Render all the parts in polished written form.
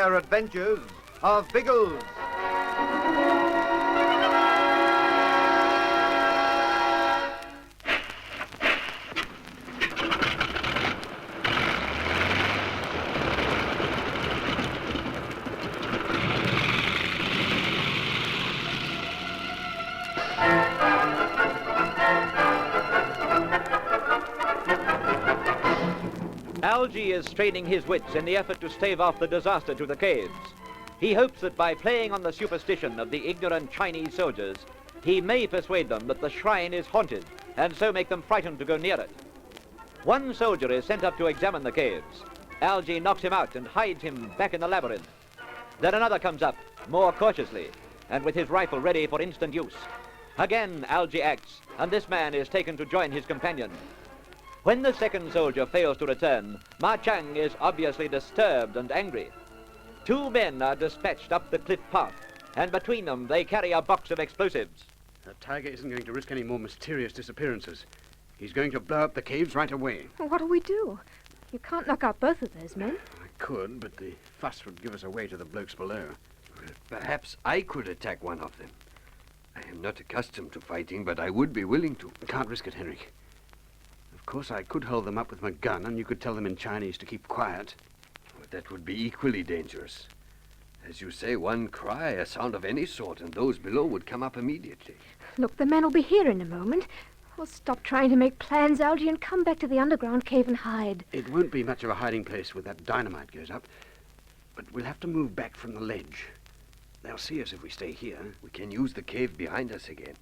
rare adventures of Biggles. Algy is straining his wits in the effort to stave off the disaster to the caves. He hopes that by playing on the superstition of the ignorant Chinese soldiers, he may persuade them that the shrine is haunted, and so make them frightened to go near it. One soldier is sent up to examine the caves. Algy knocks him out and hides him back in the labyrinth. Then another comes up, more cautiously, and with his rifle ready for instant use. Again, Algy acts, and this man is taken to join his companion. When the second soldier fails to return, Ma Chang is obviously disturbed and angry. Two men are dispatched up the cliff path, and between them they carry a box of explosives. The tiger isn't going to risk any more mysterious disappearances. He's going to blow up the caves right away. Well, what'll we do? You can't knock out both of those men. I could, but the fuss would give us away to the blokes below. Well, perhaps I could attack one of them. I am not accustomed to fighting, but I would be willing to. Can't risk it, Henrik. Of course, I could hold them up with my gun, and you could tell them in Chinese to keep quiet. But that would be equally dangerous. As you say, one cry, a sound of any sort, and those below would come up immediately. Look, the men will be here in a moment. Well, stop trying to make plans, Algy, and come back to the underground cave and hide. It won't be much of a hiding place where that dynamite goes up, but we'll have to move back from the ledge. They'll see us if we stay here. We can use the cave behind us again.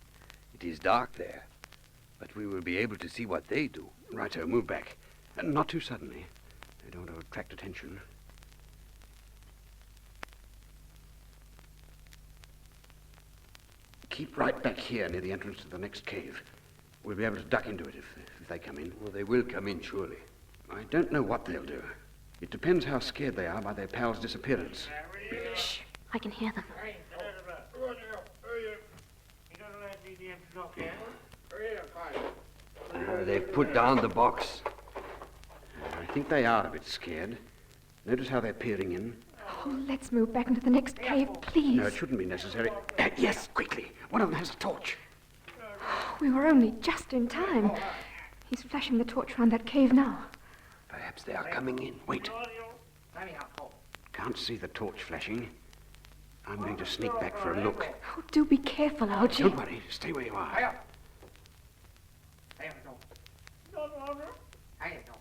It is dark there, but we will be able to see what they do. Righto, move back. And not too suddenly. I don't want to attract attention. Keep right back here near the entrance to the next cave. We'll be able to duck into it if they come in. Well, they will come in, surely. I don't know what they'll do. It depends how scared they are by their pal's disappearance. Shh, I can hear them. They've put down the box. I think they are a bit scared. Notice how they're peering in. Oh, let's move back into the next cave, please. No, it shouldn't be necessary. Yes, quickly. One of them has a torch. We were only just in time. He's flashing the torch around that cave now. Perhaps they are coming in. Wait. Can't see the torch flashing. I'm going to sneak back for a look. Oh, do be careful, Algy. Don't worry. Stay where you are.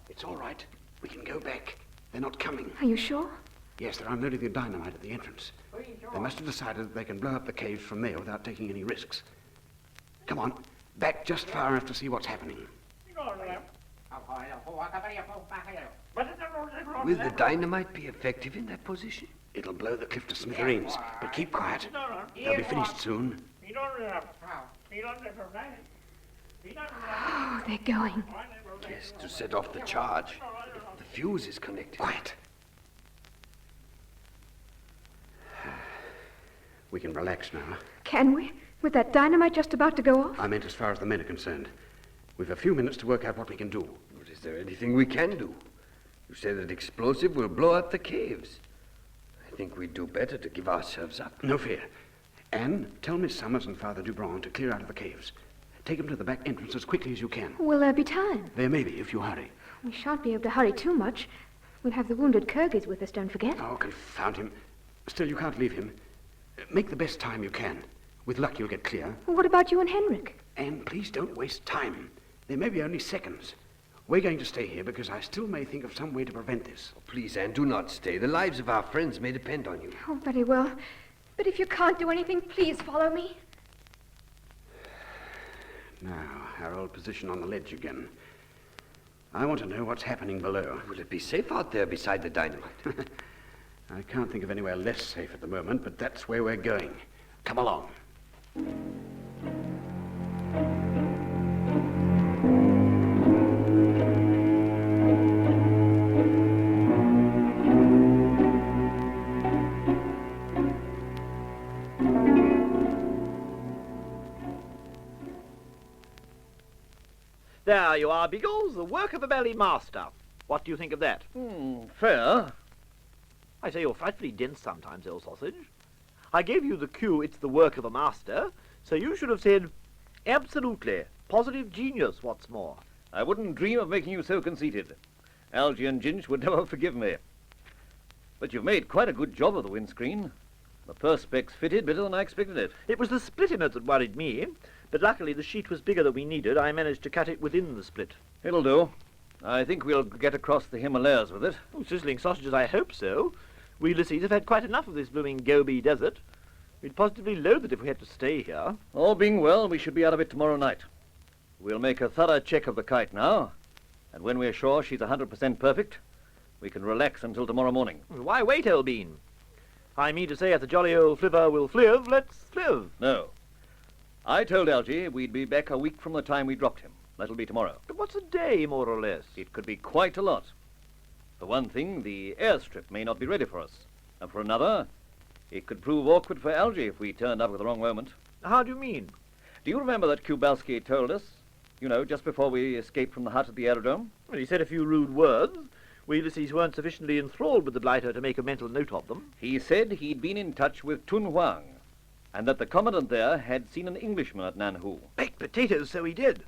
It's all right. We can go back. They're not coming. Are you sure? Yes, they're unloading the dynamite at the entrance. They must have decided that they can blow up the caves from there without taking any risks. Come on. Back just far enough to see what's happening. Will the dynamite be effective in that position? It'll blow the cliff to smithereens, but keep quiet. They'll be finished soon. Oh, they're going. Yes, to set off the charge. The fuse is connected. Quiet. We can relax now. Can we? With that dynamite just about to go off? I meant as far as the men are concerned. We've a few minutes to work out what we can do. But is there anything we can do? You say that explosive will blow up the caves. I think we'd do better to give ourselves up. No fear. Anne, tell Miss Summers and Father Dubron to clear out of the caves. Take them to the back entrance as quickly as you can. Will there be time? There may be, if you hurry. We shan't be able to hurry too much. We'll have the wounded Kyrgyz with us, don't forget. Oh, confound him. Still, you can't leave him. Make the best time you can. With luck, you'll get clear. Well, what about you and Henrik? Anne, please don't waste time. There may be only seconds. We're going to stay here because I still may think of some way to prevent this. Oh, please, Anne, do not stay. The lives of our friends may depend on you. Oh, very well. But if you can't do anything, please follow me. Now, our old position on the ledge again. I want to know what's happening below. Will it be safe out there beside the dynamite? I can't think of anywhere less safe at the moment, but that's where we're going. Come along. There you are, Biggles, the work of a belly master. What do you think of that? Fair. I say you're frightfully dense sometimes, old sausage. I gave you the cue, it's the work of a master, so you should have said, absolutely, positive genius, what's more. I wouldn't dream of making you so conceited. Algy and Ginge would never forgive me. But you've made quite a good job of the windscreen. The perspex fitted better than I expected it. It was the split in it that worried me, but luckily the sheet was bigger than we needed. I managed to cut it within the split. It'll do. I think we'll get across the Himalayas with it. Oh, sizzling sausages, I hope so. We Ulysses have had quite enough of this blooming Gobi desert. We'd positively loathe it if we had to stay here. All being well, we should be out of it tomorrow night. We'll make a thorough check of the kite now, and when we're sure she's 100% perfect, we can relax until tomorrow morning. Why wait, old bean? I mean to say, if the jolly old flivver will fliv, let's fliv. No. I told Algy we'd be back a week from the time we dropped him. That'll be tomorrow. But what's a day, more or less? It could be quite a lot. For one thing, the airstrip may not be ready for us. And for another, it could prove awkward for Algy if we turned up at the wrong moment. How do you mean? Do you remember that Kubalski told us, you know, just before we escaped from the hut at the aerodrome? Well, he said a few rude words. We Ulysses weren't sufficiently enthralled with the blighter to make a mental note of them. He said he'd been in touch with Tun Huang, and that the commandant there had seen an Englishman at Nanhu. Baked potatoes, so he did.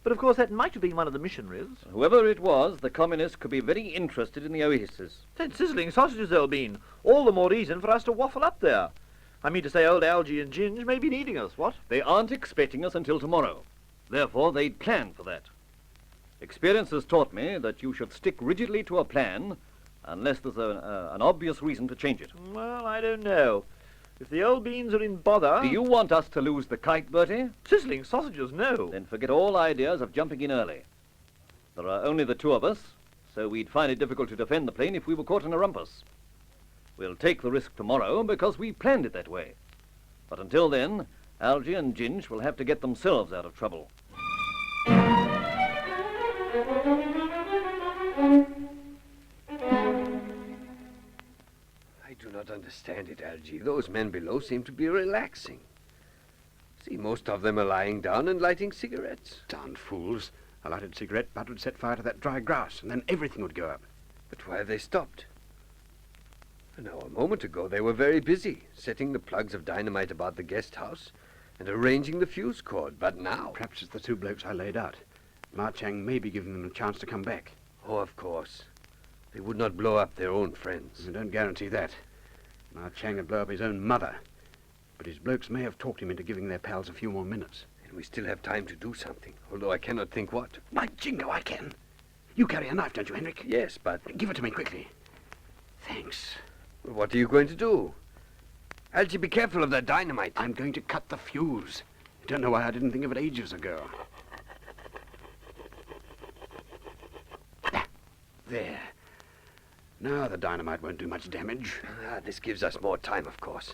But of course that might have been one of the missionaries. Whoever it was, the communists could be very interested in the oasis. Then sizzling sausages, old bean. All the more reason for us to waffle up there. I mean to say old Algy and Ginge may be needing us, what? They aren't expecting us until tomorrow. Therefore, they'd planned for that. Experience has taught me that you should stick rigidly to a plan unless there's an obvious reason to change it. Well, I don't know. If the old beans are in bother... Do you want us to lose the kite, Bertie? Sizzling sausages, no. Then forget all ideas of jumping in early. There are only the two of us, so we'd find it difficult to defend the plane if we were caught in a rumpus. We'll take the risk tomorrow because we planned it that way. But until then, Algy and Ginge will have to get themselves out of trouble. I do not understand it, Algy. Those men below seem to be relaxing. See, most of them are lying down and lighting cigarettes. Darn fools. A lighted cigarette butt would set fire to that dry grass, and then everything would go up. But why have they stopped? Now, a moment ago, they were very busy, setting the plugs of dynamite about the guest house and arranging the fuse cord. But now... Perhaps it's the two blokes I laid out. Ma Chang may be giving them a chance to come back. Oh, of course. They would not blow up their own friends. I don't guarantee that. Ma Chang would blow up his own mother. But his blokes may have talked him into giving their pals a few more minutes. And we still have time to do something, although I cannot think what. By jingo, I can. You carry a knife, don't you, Henrik? Yes, but... Give it to me quickly. Thanks. Well, what are you going to do? Algy, be careful of that dynamite. I'm going to cut the fuse. I don't know why I didn't think of it ages ago. There. Now the dynamite won't do much damage. This gives us more time, of course.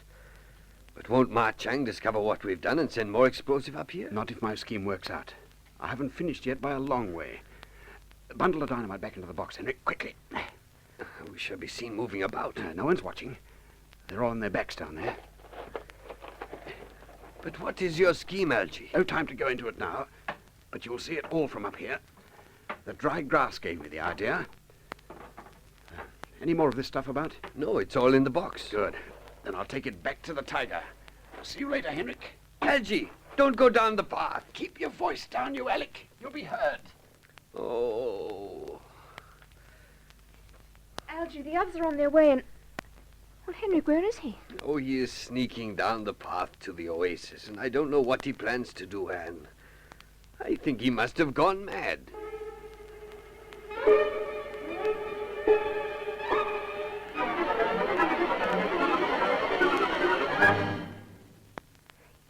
But won't Ma Chang discover what we've done and send more explosive up here? Not if my scheme works out. I haven't finished yet by a long way. Bundle the dynamite back into the box, Henrik, quickly. We shall be seen moving about. No one's watching. They're all on their backs down there. But what is your scheme, Algy? No time to go into it now, but you'll see it all from up here. The dry grass gave me the idea. Any more of this stuff about? No, it's all in the box. Good. Then I'll take it back to the tiger. See you later, Henrik. Algy, don't go down the path. Keep your voice down, you Alec. You'll be heard. Oh. Algy, the others are on their way and... Well, Henrik, where is he? Oh, he is sneaking down the path to the oasis, and I don't know what he plans to do, Anne. I think he must have gone mad.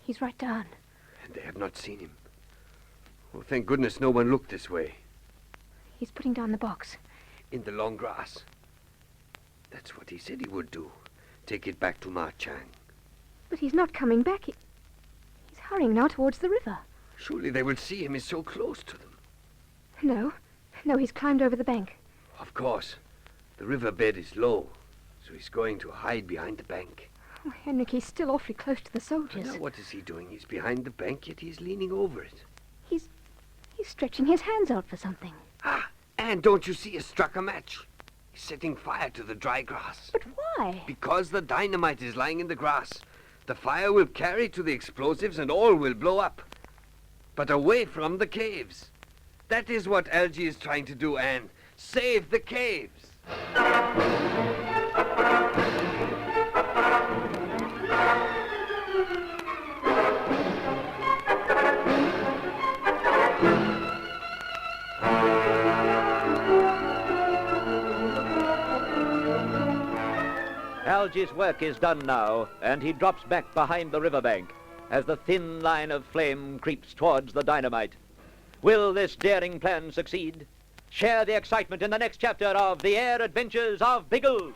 He's right down. And they have not seen him. Oh, thank goodness no one looked this way. He's putting down the box. In the long grass. That's what he said he would do. Take it back to Ma Chang. But he's not coming back. He's hurrying now towards the river. Surely they will see him. He's so close to them. No, he's climbed over the bank. Of course. The riverbed is low, so he's going to hide behind the bank. Oh, Henrik, he's still awfully close to the soldiers. Now what is he doing? He's behind the bank, yet he's leaning over it. He's stretching his hands out for something. Ah, and don't you see he struck a match? He setting fire to the dry grass. But why? Because the dynamite is lying in the grass. The fire will carry to the explosives and all will blow up. But away from the caves. That is what Algy is trying to do, Anne. Save the caves. Algy's work is done now, and he drops back behind the riverbank as the thin line of flame creeps towards the dynamite. Will this daring plan succeed? Share the excitement in the next chapter of The Air Adventures of Biggles.